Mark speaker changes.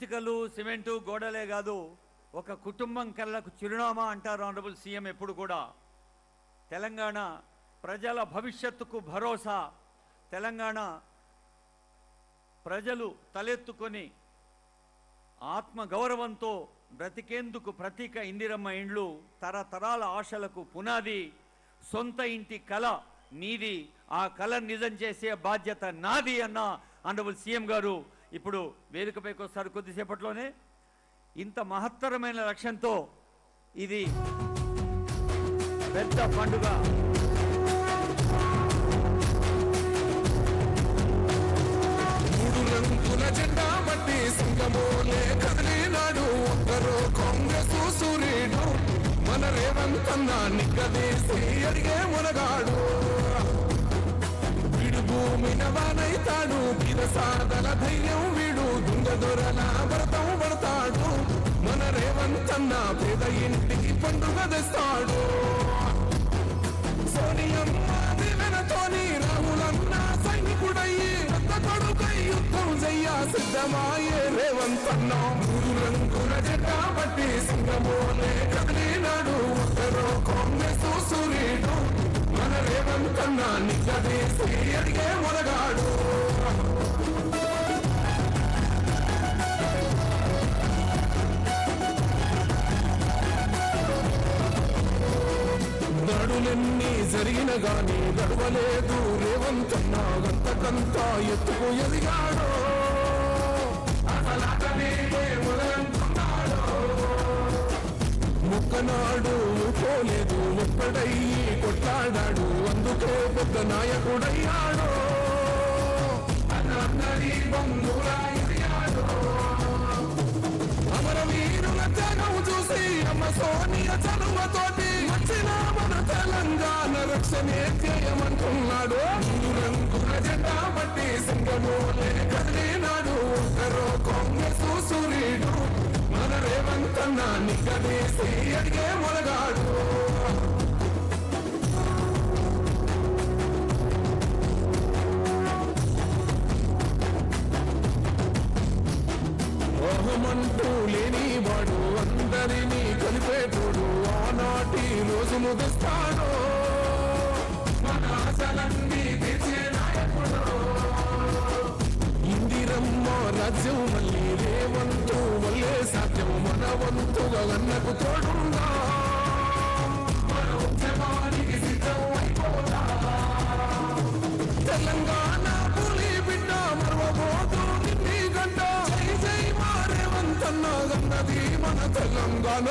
Speaker 1: ఇటుకలు సిమెంటు గోడలే కాదు, ఒక కుటుంబం కళ్ళకు చిరునామా అంటారు ఆనరబుల్ సీఎం ఎప్పుడు కూడా. తెలంగాణ ప్రజల భవిష్యత్తుకు భరోసా, తెలంగాణ ప్రజలు తలెత్తుకొని ఆత్మగౌరవంతో బ్రతికేందుకు ప్రతీక ఇందిరమ్మ ఇండ్లు, తరతరాల ఆశలకు పునాది. సొంత ఇంటి కళ నీది, ఆ కళ నిజం చేసే బాధ్యత నాది అన్న ఆనరబుల్ సీఎం గారు ఇప్పుడు వేదికపైకి వస్తారు కొద్దిసేపట్లోనే. ఇంత మహత్తరమైన లక్ష్యంతో ఇది పెద్ద పండుగ.
Speaker 2: మూడు రంగుల జెండా బట్టి సింగమోలే కదిలినాడు ఒక్కరు కాంగ్రెస్ సూర్యుడు. మన రేవంత్ అన్న నిగ్గదీసి అడిగే మునగాడు. వీడు భూమిన వానైతాడు, బిరసాదల ధైర్యం వీడు, దుంగ దొరల భరతం పడతాడు. మన రేవంత్ అన్న పేద ఇంటికి పండుగ తెస్తాడు. సోనియమ్మ దివెనతోని రాహులన్న సైనికుడయ్యి పెద్ద కొడుకై యుద్ధం చెయ్య సిద్ధమాయే రేవంత్ అన్న. మూడు రంగుల జెండా బట్టి సింగమోలే కదిలినాడు ఒక్కరో కాంగ్రెస్ సూర్యుడు. మన రేవంత్ అన్న నిగ్గదీసి అడిగే మొనగాడు. దాడులెన్ని జరిగిన గాని గడవలేదు రేవంత్ అన్న, గంతకంతా ఎత్తుకు ఎదిగాడు. ముక్కనాడు పోలేదు, ఒక్కడయ్యి కొట్లాడాడు, అందుకే పెద్ద నాయకుడయ్యాడు. అమరవీరుల త్యాగం చూసి అమ్మ సోనియ చదువుతోటి వచ్చిన మన తెలంగాణ రక్షణే చేయమంటున్నాడు. మూడు రంగుల జెండా బట్టి సింగమోలే కదిలినాడు ఒక్కరో కాంగ్రెస్ సూర్యుడు. మన రేవంత్ అన్న నిగ్గదీసి అడిగే మొనగాడు. ఓహమంటూ లేని వాడు, అందరినీ కలిపేటోడు, ఆనాటి రోజులు తెస్తాడు. మన ఆశలన్నీ తీర్చే నాయకుడు. ఇందిరమ్మ రాజ్యం మళ్ళీ రేవంతు వల్లే సాధ్యం, మన వంతుగా అన్నకు తోడుందా. మన ఉద్యమానికి సిద్ధం అయిపోతా. తెలంగాణ పులి బిడ్డ మరవబోదు నిన్ని గంట. జై జై మా రేవంత్ అన్న గన్నది మన తెలంగాణ.